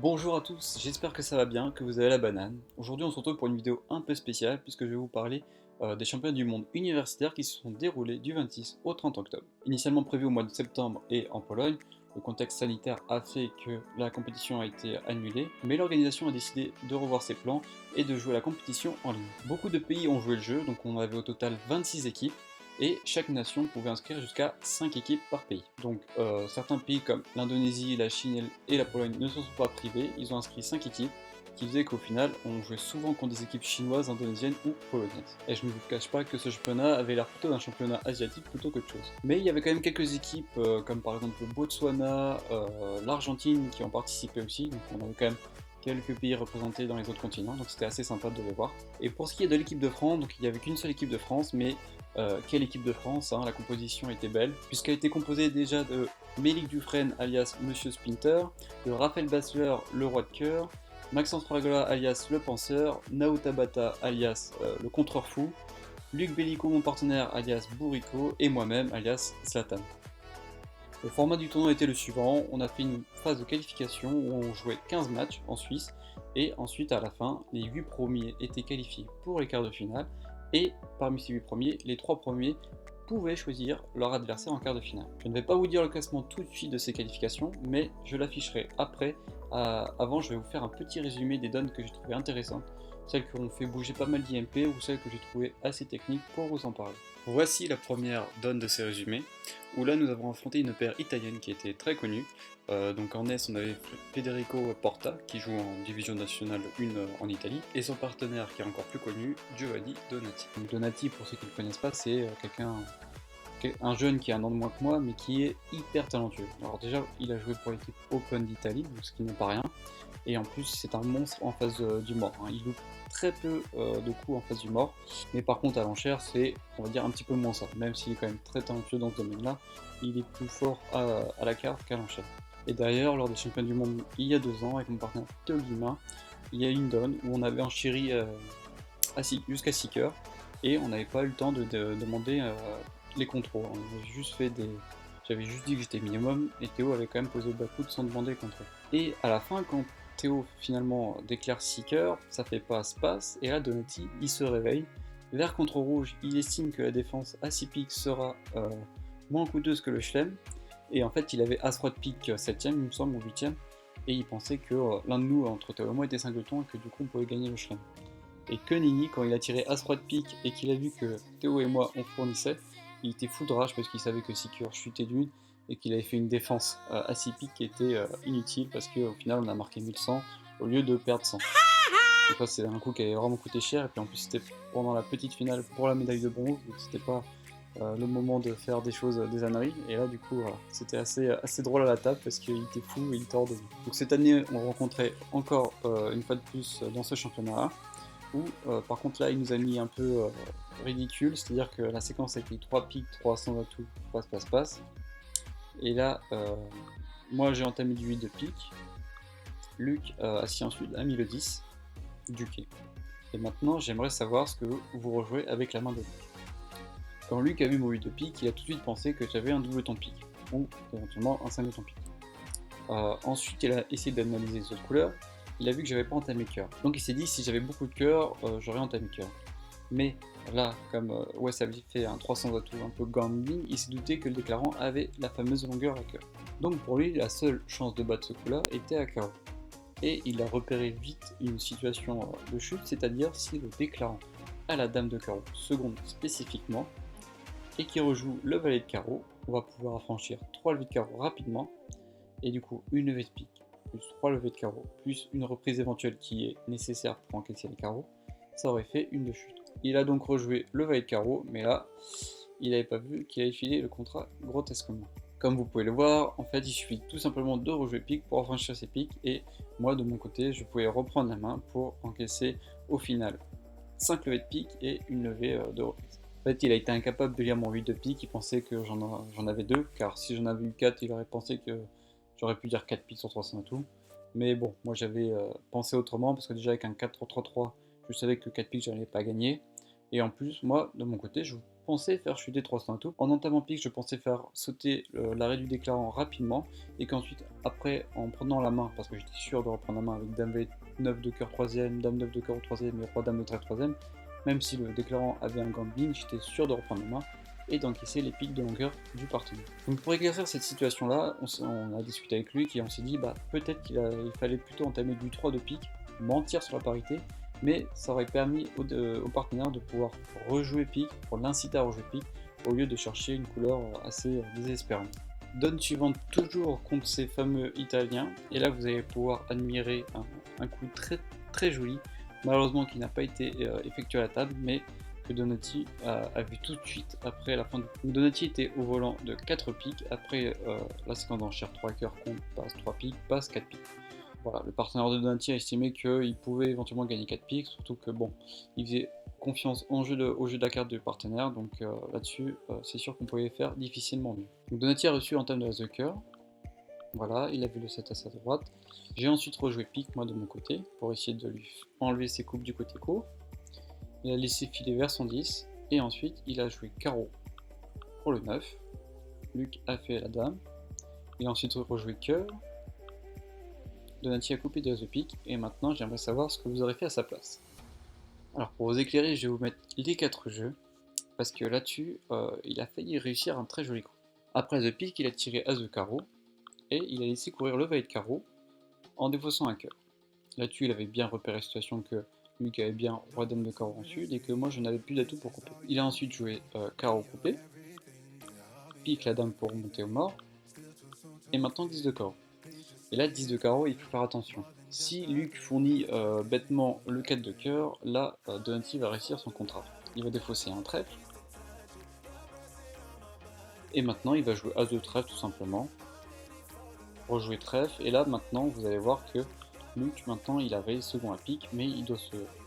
Bonjour à tous, j'espère que ça va bien, que vous avez la banane. Aujourd'hui on se retrouve pour une vidéo un peu spéciale puisque je vais vous parler des championnats du monde universitaires qui se sont déroulés du 26 au 30 octobre. Initialement prévu au mois de septembre et en Pologne, le contexte sanitaire a fait que la compétition a été annulée, mais l'organisation a décidé de revoir ses plans et de jouer la compétition en ligne. Beaucoup de pays ont joué le jeu, donc on avait au total 26 équipes, et chaque nation pouvait inscrire jusqu'à 5 équipes par pays. Donc certains pays comme l'Indonésie, la Chine et la Pologne ne se sont pas privés, ils ont inscrit 5 équipes, qui faisait qu'au final on jouait souvent contre des équipes chinoises, indonésiennes ou polonaises. Et je ne vous cache pas que ce championnat avait l'air plutôt d'un championnat asiatique plutôt qu'autre chose. Mais il y avait quand même quelques équipes comme par exemple le Botswana, l'Argentine qui ont participé aussi, donc on avait quand même quelques pays représentés dans les autres continents, donc c'était assez sympa de les voir. Et pour ce qui est de l'équipe de France, donc il n'y avait qu'une seule équipe de France, mais quelle équipe de France, hein, la composition était belle, puisqu'elle était composée déjà de Mélik Dufresne alias Monsieur Splinter, de Raphaël Basler, le roi de cœur, Maxence Fragola alias le penseur, Nao Tabata alias le contreur fou, Luc Bellico mon partenaire alias Bourrico, et moi-même alias Zlatan. Le format du tournoi était le suivant, on a fait une phase de qualification où on jouait 15 matchs en Suisse, et ensuite à la fin, les 8 premiers étaient qualifiés pour les quarts de finale, et parmi ces 8 premiers, les 3 premiers pouvaient choisir leur adversaire en quart de finale. Je ne vais pas vous dire le classement tout de suite de ces qualifications, mais je l'afficherai après. Avant, je vais vous faire un petit résumé des donnes que j'ai trouvées intéressantes, celles qui ont fait bouger pas mal d'IMP ou celles que j'ai trouvées assez techniques pour vous en parler. Voici la première donne de ces résumés, où là nous avons affronté une paire italienne qui était très connue. Donc en S on avait Federico Porta qui joue en division nationale 1 en Italie, et son partenaire qui est encore plus connu, Giovanni Donati. Donc Donati, pour ceux qui ne le connaissent pas, c'est un jeune qui a un an de moins que moi, mais qui est hyper talentueux. Alors déjà, il a joué pour l'équipe Open d'Italie, ce qui n'est pas rien. Et en plus, c'est un monstre en phase du mort, hein. Il loupe très peu de coups en phase du mort. Mais par contre, à l'enchère, c'est, on va dire, un petit peu moins ça. Même s'il est quand même très talentueux dans ce domaine-là, il est plus fort à la carte qu'à l'enchère. Et d'ailleurs, lors des championnats du monde il y a 2 ans, avec mon partenaire Théo Guillemin, il y a une donne où on avait enchéri jusqu'à 6 cœurs, et on n'avait pas eu le temps de demander les contrôles. J'avais juste dit que j'étais minimum, et Théo avait quand même posé le bas-coup sans demander les contrôles. Et à la fin, quand Théo finalement déclare 6 cœurs, ça fait passe-passe, et là Donati il se réveille. Vert contre rouge, il estime que la défense à 6 piques sera moins coûteuse que le chelem, et en fait il avait As-Roi de pique 7ème, il me semble, ou 8ème, et il pensait que l'un de nous, entre Théo et moi, était 5 et que du coup on pouvait gagner le chelem. Et que Nini, quand il a tiré As-Roi de pique et qu'il a vu que Théo et moi on fournissait, il était fou de rage parce qu'il savait que Seeker chutait d'une et qu'il avait fait une défense à 6 piques qui était inutile parce qu'au final on a marqué 1100 au lieu de perdre 100. Donc ça c'est un coup qui avait vraiment coûté cher, et puis en plus c'était pendant la petite finale pour la médaille de bronze, donc c'était pas le moment de faire des choses, des âneries, et là du coup voilà, c'était assez drôle à la table parce qu'il était fou et il tord de nous. Donc cette année on rencontrait encore une fois de plus dans ce championnat-là, où par contre là il nous a mis un peu ridicule, c'est-à-dire que la séquence avec les 3 piques, 300 atouts, passe, et là moi j'ai entamé du 8 de pique, Luc assis ensuite a mis le 10 du quai. Et maintenant j'aimerais savoir ce que vous rejouez avec la main de Luc. Quand Luc a vu mon 8 de pique, il a tout de suite pensé que j'avais un double ton pique, ou éventuellement un 5 de ton pique. Ensuite il a essayé d'analyser les autres couleurs, il a vu que j'avais pas entamé cœur. Donc il s'est dit si j'avais beaucoup de cœur, j'aurais entamé cœur. Mais là, comme Wes avait fait un 300 atouts un peu gambling, il s'est douté que le déclarant avait la fameuse longueur à cœur. Donc pour lui, la seule chance de battre ce coup-là était à carreau. Et il a repéré vite une situation de chute, c'est-à-dire si le déclarant a la dame de carreau seconde spécifiquement, et qui rejoue le valet de carreau, on va pouvoir affranchir 3 levées de carreau rapidement, et du coup une levée de pique, plus 3 levées de carreau, plus une reprise éventuelle qui est nécessaire pour encaisser les carreaux, ça aurait fait une de chute. Il a donc rejoué le valet de carreau, mais là, il n'avait pas vu qu'il avait filé le contrat grotesquement. Comme vous pouvez le voir, en fait, il suffit tout simplement de rejouer pique pour affranchir ses piques, et moi, de mon côté, je pouvais reprendre la main pour encaisser au final 5 levées de pique et une levée de reprise. En fait, il a été incapable de lire mon 8 de pique, il pensait que j'en avais 2, car si j'en avais eu 4, il aurait pensé que j'aurais pu dire 4 piques sur 300 atouts. Mais bon, moi j'avais pensé autrement, parce que déjà avec un 4-3-3, je savais que 4 piques, j'allais pas gagner. Et en plus, moi, de mon côté, je pensais faire chuter 300 atouts. En entamant pique, je pensais faire sauter l'arrêt du déclarant rapidement, et qu'ensuite, après, en prenant la main, parce que j'étais sûr de reprendre la main avec Dame V9 de cœur 3ème, Dame 9 de cœur au 3ème et Roi Dame de trèfle 3ème, même si le déclarant avait un gambling, j'étais sûr de reprendre la main et d'encaisser les piques de longueur du partenaire. Donc pour éclaircir cette situation-là, on a discuté avec lui et on s'est dit peut-être qu'il fallait plutôt entamer du 3 de pique, mentir sur la parité, mais ça aurait permis au partenaire de pouvoir rejouer pique, pour l'inciter à rejouer pique, au lieu de chercher une couleur assez désespérante. Donne suivante toujours contre ces fameux Italiens, et là vous allez pouvoir admirer un coup très très joli, malheureusement qui n'a pas été effectué à la table, mais que Donati a vu tout de suite après la fin du coup. Donati était au volant de 4 piques, après la séquence d'enchère 3 cœurs compte, passe 3 piques, passe 4 piques. Voilà, le partenaire de Donati a estimé qu'il pouvait éventuellement gagner 4 piques, surtout que bon, il faisait confiance au jeu de la carte du partenaire, donc là-dessus, c'est sûr qu'on pouvait faire difficilement mieux. Donc Donati a reçu en table de l'as de cœur, voilà, il a vu le 7 à sa droite. J'ai ensuite rejoué pique, moi de mon côté, pour essayer de lui enlever ses coupes du côté court. Il a laissé filer vers son 10, et ensuite il a joué carreau pour le 9. Luc a fait la dame, il a ensuite rejoué cœur. Donati a coupé de l'as de pique, et maintenant j'aimerais savoir ce que vous aurez fait à sa place. Alors pour vous éclairer, je vais vous mettre les 4 jeux, parce que là-dessus, il a failli réussir un très joli coup. Après as de pique, il a tiré as de carreau, et il a laissé courir le valet de carreau, en défaussant un cœur. Là-dessus, il avait bien repéré la situation que Luc avait bien Roi Dame de carreau en sud, et que moi je n'avais plus d'atout pour couper. Il a ensuite joué carreau coupé, pique la dame pour remonter au mort, et maintenant 10 de carreau. Et là, 10 de carreau, il faut faire attention. Si Luc fournit bêtement le 4 de cœur, là, Donati va réussir son contrat. Il va défausser un trèfle, et maintenant il va jouer as de trèfle tout simplement, rejouer trèfle, et là maintenant vous allez voir que Luc maintenant il avait second à pique, mais il doit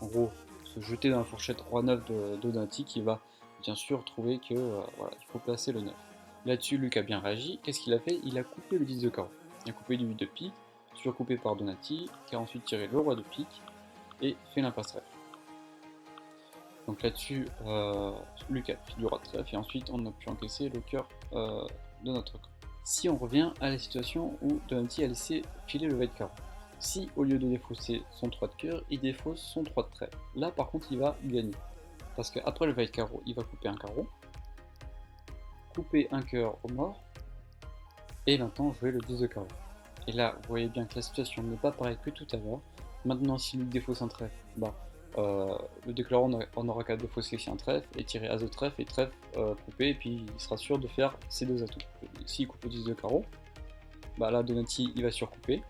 en gros se jeter dans la fourchette Roi 9 de Donati, qui va bien sûr trouver que voilà, il faut placer le 9. Là-dessus Luc a bien réagi, qu'est-ce qu'il a fait? Il a coupé le 10 de carreau, il a coupé du 8 de pique, surcoupé par Donati, qui a ensuite tiré le Roi de pique et fait l'impasse trèfle. Donc là-dessus, Luc a fait du Roi de trèfle, et ensuite on a pu encaisser le cœur de notre camp. Si on revient à la situation où Donati a laissé filer le valet de carreau, si au lieu de défausser son 3 de cœur, il défausse son 3 de trèfle, là par contre il va gagner. Parce qu'après le valet de carreau, il va couper un carreau, couper un cœur au mort, et maintenant jouer le 10 de carreau. Et là, vous voyez bien que la situation n'est pas pareille que tout à l'heure. Maintenant, si Luc défausse un trèfle, le déclarant on aura qu'à défausser ici un trèfle, et tirer as de trèfle, et trèfle coupé, et puis il sera sûr de faire ses 2 atouts. S'il coupe le 10 de carreau, là Donati il va surcouper,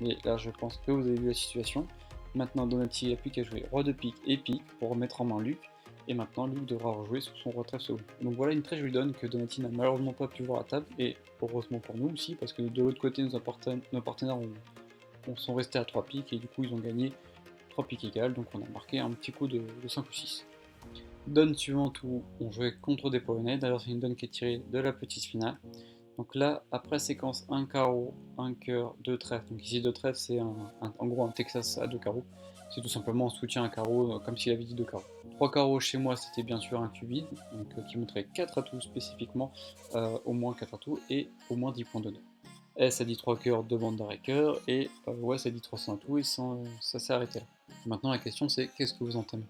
mais là je pense que vous avez vu la situation. Maintenant Donati il n'a plus qu'à jouer Roi de pique et pique pour remettre en main Luc, et maintenant Luc devra rejouer sous son Roi trèfle second. Donc voilà une très jolie donne que Donati n'a malheureusement pas pu voir à table, et heureusement pour nous aussi, parce que de l'autre côté nos partenaires sont restés à 3 piques, et du coup ils ont gagné 3 piques égales, donc on a marqué un petit coup de 5 ou 6. Donne suivante où on jouait contre des Polonais, d'ailleurs c'est une donne qui est tirée de la petite finale. Donc là, après séquence 1 carreau, 1 cœur, 2 trèfles, donc ici 2 trèfles c'est en gros un Texas à 2 carreaux, c'est tout simplement un soutien à carreau comme s'il avait dit 2 carreaux. 3 carreaux chez moi c'était bien sûr un cube vide, donc qui montrait 4 atouts spécifiquement, au moins 4 atouts et au moins 10 points d'honneur. S a dit 3 cœurs, 2 bandes d'arrêt cœur, et Wes a dit 300 atouts, et ça s'est arrêté là. Maintenant la question c'est qu'est-ce que vous entamez?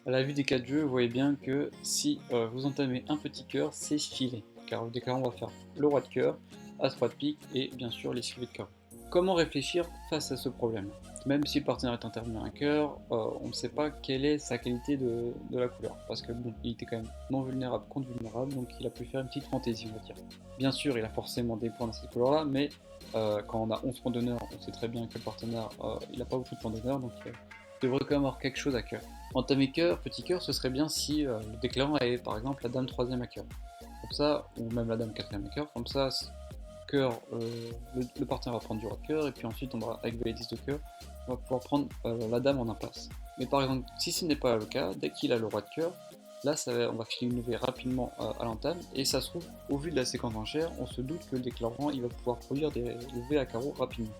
À la vue des 4 jeux, vous voyez bien que si vous entamez un petit cœur, c'est filé, car le déclarant va faire le Roi de cœur, As 3 de pique, et bien sûr les esquivé de cœur. Comment réfléchir face à ce problème? Même si le partenaire est intervenu à un cœur, on ne sait pas quelle est sa qualité de la couleur, parce que bon, il était quand même non vulnérable contre vulnérable, donc il a pu faire une petite fantaisie, on va dire. Bien sûr, il a forcément des points dans cette couleur-là, mais quand on a 11 points d'honneur, on sait très bien que le partenaire, il n'a pas beaucoup de points d'honneur, donc il devrait quand même avoir quelque chose à cœur. Entamer cœur, petit cœur, ce serait bien si le déclarant avait par exemple la dame 3ème à cœur. Comme ça, ou même la dame 4ème à cœur, comme ça, cœur, le partenaire va prendre du Roi de cœur, et puis ensuite on va, avec valet 10 de cœur, on va pouvoir prendre la dame en impasse. Mais par exemple, si ce n'est pas le cas, dès qu'il a le Roi de cœur, là on va filer une levée rapidement à l'entame, et ça se trouve, au vu de la séquence d'enchères, on se doute que le déclarant il va pouvoir produire des levées à carreau rapidement.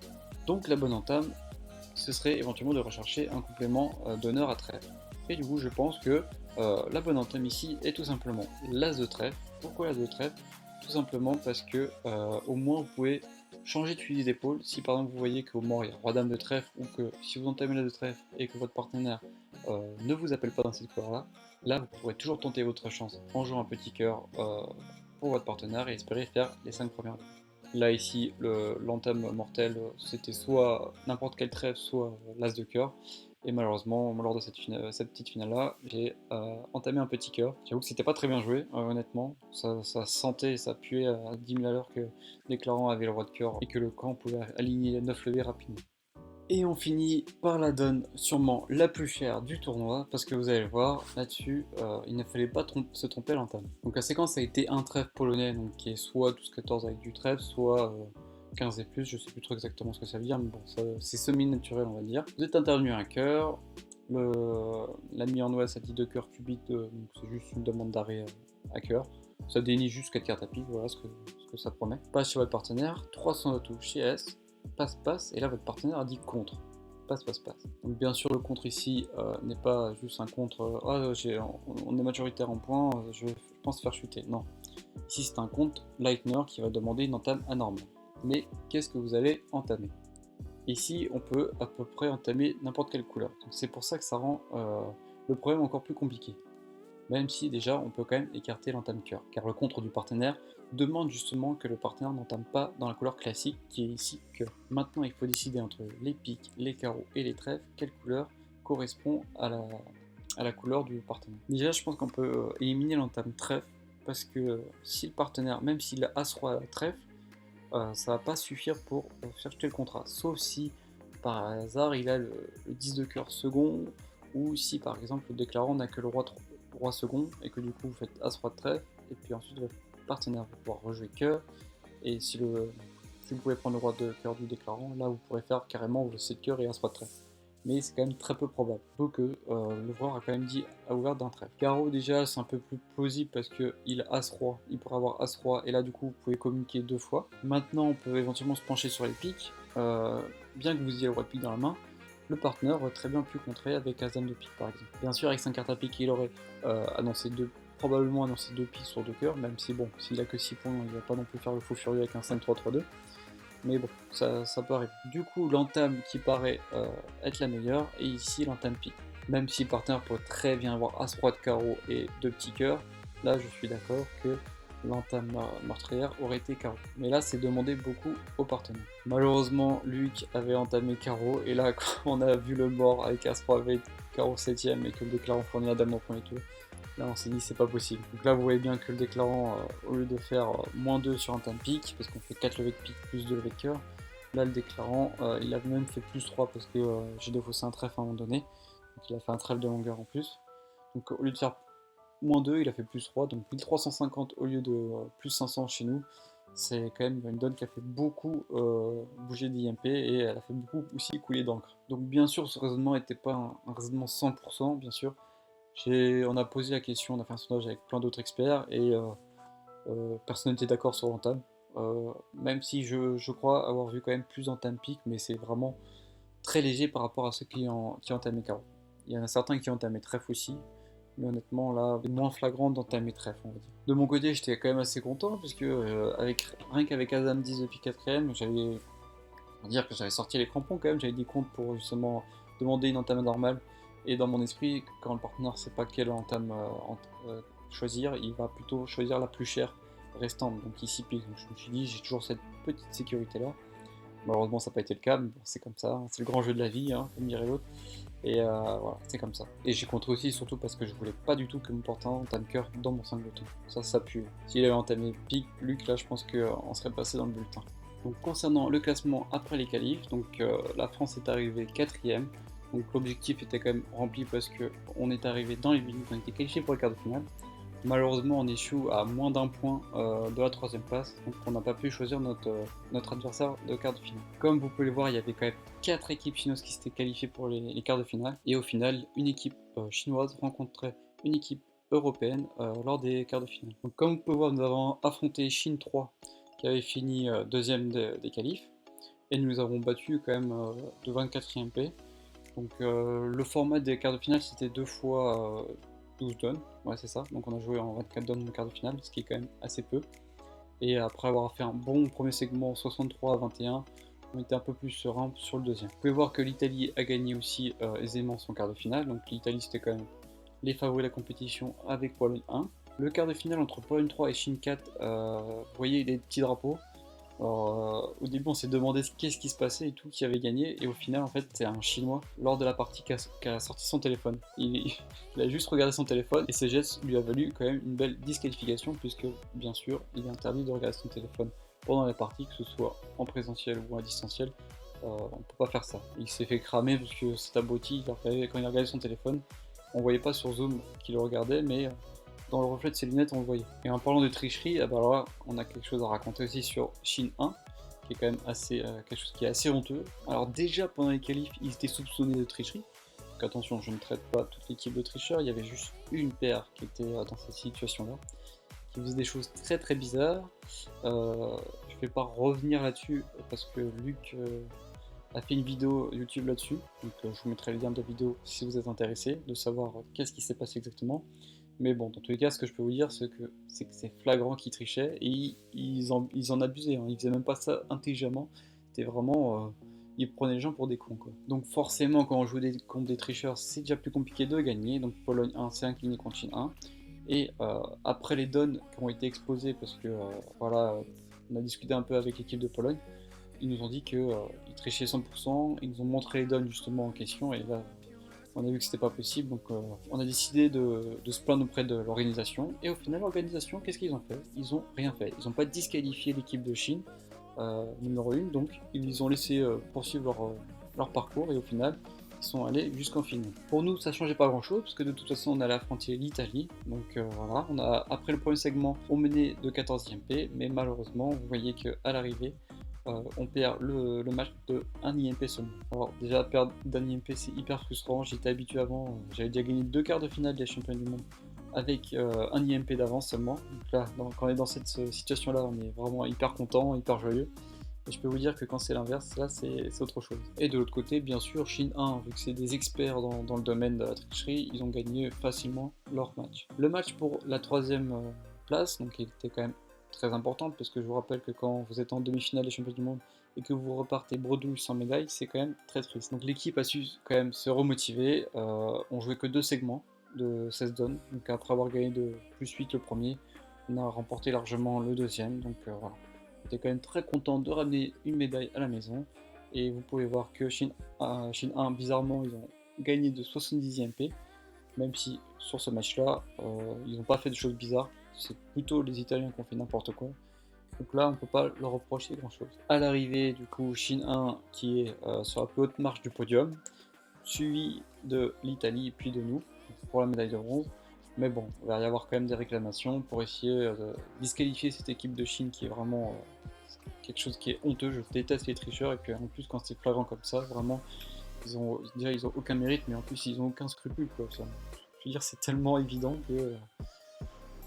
Donc la bonne entame, ce serait éventuellement de rechercher un complément d'honneur à trèfle. Et du coup je pense que La bonne entame ici est tout simplement l'as de trèfle. Pourquoi l'as de trèfle? Tout simplement parce que au moins vous pouvez changer de fusil d'épaule. Si par exemple vous voyez qu'au mort il y a roi dame de trèfle, ou que si vous entamez l'as de trèfle et que votre partenaire ne vous appelle pas dans cette couleur là vous pourrez toujours tenter votre chance en jouant un petit cœur pour votre partenaire et espérer faire les 5 premières lignes. Là ici, l'entame mortelle, c'était soit n'importe quel trèfle, soit l'as de cœur. Et malheureusement, lors de cette petite finale-là, j'ai entamé un petit cœur. J'avoue que c'était pas très bien joué, honnêtement. Ça sentait et ça puait à 10 000 à l'heure que l'éclairant avait le roi de cœur et que le camp pouvait aligner les 9 levées rapidement. Et on finit par la donne sûrement la plus chère du tournoi, parce que vous allez le voir, là-dessus, il ne fallait pas se tromper à l'entame. Donc la séquence a été un trèfle polonais, donc qui est soit 12-14 avec du trèfle, soit 15 et plus, je sais plus trop exactement ce que ça veut dire, mais bon, c'est semi-naturel on va dire. Vous êtes intervenu à un cœur, l'ami en ouest a dit 2 cœurs cubiques, donc c'est juste une demande d'arrêt à cœur. Ça dénie juste 4 cartes à pique, voilà ce que ça promet. Passe chez votre partenaire, 300 de tout chez S, passe, et là votre partenaire a dit contre. Passe. Donc bien sûr le contre ici n'est pas juste un contre, on est majoritaire en points, je pense faire chuter. Non. Ici c'est un contre Lightner qui va demander une entame anormale. Mais qu'est-ce que vous allez entamer? Ici on peut à peu près entamer n'importe quelle couleur. Donc c'est pour ça que ça rend le problème encore plus compliqué. Même si déjà on peut quand même écarter l'entame cœur, car le contre du partenaire demande justement que le partenaire n'entame pas dans la couleur classique qui est ici cœur. Maintenant il faut décider entre les piques, les carreaux et les trèfles, quelle couleur correspond à la couleur du partenaire. Déjà je pense qu'on peut éliminer l'entame trèfle, parce que si le partenaire, même s'il a As-Roi trèfle, ça va pas suffire pour faire jeter le contrat, sauf si par hasard il a le 10 de cœur second, ou si par exemple le déclarant n'a que le roi second, et que du coup vous faites As-Roi de trèfle, et puis ensuite votre partenaire va pouvoir rejouer cœur, et si vous pouvez prendre le roi de cœur du déclarant, là vous pourrez faire carrément le 7 cœur et As-Roi de trèfle. Mais c'est quand même très peu probable, peu que l'ouvreur a quand même dit à ouvert d'un trèfle. Carreau déjà c'est un peu plus plausible parce qu'il a As-Roi, il pourrait avoir As-Roi, et là du coup vous pouvez communiquer 2 fois. Maintenant on peut éventuellement se pencher sur les piques, bien que vous ayez le roi de pique dans la main, le partenaire aurait très bien pu contrer avec As-Dame de pique par exemple. Bien sûr avec 5 cartes à pique il aurait probablement annoncé 2 piques sur 2 cœurs, même si bon, s'il a que 6 points, il va pas non plus faire le fou furieux avec un 5-3-3-2. Mais bon, ça peut arriver. Du coup, l'entame qui paraît être la meilleure, et ici l'entame pique. Même si le partenaire pourrait très bien avoir As-Roi de carreau et 2 petits cœurs, là je suis d'accord que l'entame meurtrière aurait été carreau. Mais là c'est demandé beaucoup au partenaire. Malheureusement, Luc avait entamé carreau, et là quand on a vu le mort avec As-Roi avec carreau 7ème et que le déclarant fournit la dame au premier tour, là on s'est dit c'est pas possible. Donc là vous voyez bien que le déclarant, au lieu de faire -2 sur un time pique, parce qu'on fait 4 levées de pique plus 2 levées de cœur, là le déclarant il a même fait +3 parce que j'ai défaussé un trèfle à un moment donné. Donc il a fait un trèfle de longueur en plus. Donc au lieu de faire -2, il a fait +3, donc 1350 au lieu de +500 chez nous. C'est quand même une donne qui a fait beaucoup bouger d'IMP, et elle a fait beaucoup aussi couler d'encre. Donc bien sûr ce raisonnement n'était pas un raisonnement 100%, bien sûr. On a posé la question, on a fait un sondage avec plein d'autres experts, et personne n'était d'accord sur l'entame. Même si je crois avoir vu quand même plus d'entame pique, mais c'est vraiment très léger par rapport à ceux qui ont entamé carreau. Il y en a certains qui ont entamé trèfle aussi, mais honnêtement là, c'est moins flagrant d'entamer trèfle, on va dire. De mon côté, j'étais quand même assez content, puisque rien qu'avec As-Dame 10 depuis 4ème, on va dire que j'avais sorti les crampons quand même, j'avais des comptes pour justement demander une entame normale, et dans mon esprit, quand le partenaire ne sait pas quelle entame choisir, il va plutôt choisir la plus chère restante, donc ici pique. Donc je me suis dit, j'ai toujours cette petite sécurité là. Malheureusement ça n'a pas été le cas, mais bon, c'est comme ça, c'est le grand jeu de la vie, hein, comme dirait l'autre, et voilà, c'est comme ça. Et j'ai contré aussi surtout parce que je voulais pas du tout que mon partenaire entame cœur dans mon singleton, ça pue. S'il avait entamé pique, Luc, là je pense qu'on serait passé dans le bulletin. Donc concernant le classement après les qualifs, donc la France est arrivée 4ème, donc l'objectif était quand même rempli parce qu'on est arrivé dans les 8, on était qualifié pour les quarts de finale. Malheureusement on échoue à moins d'un point de la 3ème place, donc on n'a pas pu choisir notre adversaire de quart de finale. Comme vous pouvez le voir, il y avait quand même 4 équipes chinoises qui s'étaient qualifiées pour les quarts de finale, et au final une équipe chinoise rencontrait une équipe européenne lors des quarts de finale. Donc comme vous pouvez voir, nous avons affronté Chine 3 qui avait fini deuxième des qualifs, et nous avons battu quand même de 24ème P. Donc le format des quarts de finale c'était 2 fois 12 downs, ouais c'est ça, donc on a joué en 24 downs en quart de finale, ce qui est quand même assez peu. Et après avoir fait un bon premier segment 63 à 21, on était un peu plus serein sur le deuxième. Vous pouvez voir que l'Italie a gagné aussi aisément son quart de finale, donc l'Italie c'était quand même les favoris de la compétition avec Pologne 1. Le quart de finale entre Pologne 3 et Chine 4, vous voyez les petits drapeaux. Alors, au début, on s'est demandé qu'est-ce qui se passait et tout, qui avait gagné, et au final, en fait, c'est un Chinois, lors de la partie, qui a sorti son téléphone. Il a juste regardé son téléphone, et ses gestes lui a valu quand même une belle disqualification, puisque, bien sûr, il est interdit de regarder son téléphone pendant la partie, que ce soit en présentiel ou à distanciel. On peut pas faire ça. Il s'est fait cramer parce que c'est abruti, quand il a regardé son téléphone, on voyait pas sur Zoom qu'il le regardait, mais dans le reflet de ses lunettes, on le voyait. Et en parlant de tricherie, alors là, on a quelque chose à raconter aussi sur Chine 1, qui est quand même assez, quelque chose qui est assez honteux. Alors déjà, pendant les qualifs, ils étaient soupçonnés de tricherie. Donc attention, je ne traite pas toute l'équipe de tricheurs, il y avait juste une paire qui était dans cette situation-là, qui faisait des choses très très bizarres. Je ne vais pas revenir là-dessus, parce que Luc a fait une vidéo YouTube là-dessus, donc je vous mettrai le lien de la vidéo si vous êtes intéressé de savoir qu'est-ce qui s'est passé exactement. Mais bon, dans tous les cas, ce que je peux vous dire, c'est que c'est flagrant qu'ils trichaient et ils en abusaient. Hein. Ils faisaient même pas ça intelligemment. C'était vraiment. Ils prenaient les gens pour des cons, quoi. Donc, forcément, quand on joue contre des tricheurs, c'est déjà plus compliqué de gagner. Donc, Pologne 1 s'est incliné contre Chine 1. Et après les dons qui ont été exposés, parce que voilà, on a discuté un peu avec l'équipe de Pologne, ils nous ont dit qu'ils trichaient 100%. Ils nous ont montré les dons justement en question. Et là, on a vu que c'était pas possible, donc on a décidé de se plaindre auprès de l'organisation. Et au final, l'organisation, qu'est-ce qu'ils ont fait? Ils ont rien fait. Ils n'ont pas disqualifié l'équipe de Chine, numéro 1, donc ils les ont laissé poursuivre leur parcours, et au final, ils sont allés jusqu'en finale. Pour nous, ça changeait pas grand-chose, parce que de toute façon, on allait affronter l'Italie. Donc voilà, après le premier segment, on menait de 14e P, mais malheureusement, vous voyez qu'à l'arrivée, on perd le match de 1 IMP seulement. Alors déjà perdre d'un IMP c'est hyper frustrant, j'étais habitué avant, j'avais déjà gagné 2 quarts de finale des championnats du monde avec un IMP d'avance seulement. Donc là, quand on est dans cette situation là, on est vraiment hyper content, hyper joyeux. Et je peux vous dire que quand c'est l'inverse, là c'est autre chose. Et de l'autre côté, bien sûr, Chine 1, vu que c'est des experts dans le domaine de la tricherie, ils ont gagné facilement leur match. Le match pour la 3e place, donc il était quand même très importante, parce que je vous rappelle que quand vous êtes en demi-finale des championnats du monde et que vous repartez bredouille sans médaille, c'est quand même très triste. Donc l'équipe a su quand même se remotiver, on jouait que 2 segments de 16 dons, donc après avoir gagné de plus 8 le premier, on a remporté largement le deuxième, donc voilà. J'étais quand même très content de ramener une médaille à la maison, et vous pouvez voir que Chine 1, bizarrement, ils ont gagné de 70e P, même si sur ce match-là, ils n'ont pas fait de choses bizarres, c'est plutôt les Italiens qui ont fait n'importe quoi. Donc là, on ne peut pas leur reprocher grand-chose. À l'arrivée, du coup, Chine 1 qui est sur la plus haute marche du podium, suivi de l'Italie puis de nous pour la médaille de bronze. Mais bon, il va y avoir quand même des réclamations pour essayer de disqualifier cette équipe de Chine qui est vraiment quelque chose qui est honteux. Je déteste les tricheurs, et puis en plus quand c'est flagrant comme ça, vraiment, déjà ils ont aucun mérite, mais en plus ils ont aucun scrupule, quoi. Ça, je veux dire, c'est tellement évident que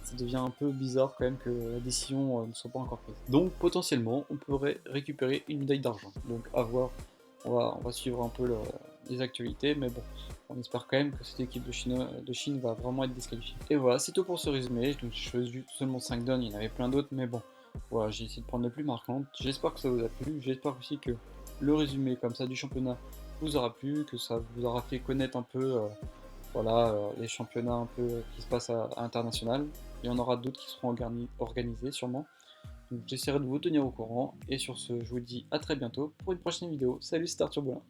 ça devient un peu bizarre quand même que la décision ne soit pas encore prise. Donc potentiellement, on pourrait récupérer une médaille d'argent. Donc à voir, on va suivre un peu les actualités, mais bon, on espère quand même que cette équipe de Chine va vraiment être disqualifiée. Et voilà, c'est tout pour ce résumé. Donc j'ai choisi seulement 5 dons, il y en avait plein d'autres, mais bon, voilà, j'ai essayé de prendre le plus marquant. J'espère que ça vous a plu, j'espère aussi que le résumé comme ça du championnat vous aura plu, que ça vous aura fait connaître un peu voilà, les championnats un peu qui se passent à l'international. Il y en aura d'autres qui seront organisés sûrement. Donc j'essaierai de vous tenir au courant. Et sur ce, je vous dis à très bientôt pour une prochaine vidéo. Salut, c'était Arthur Boulin.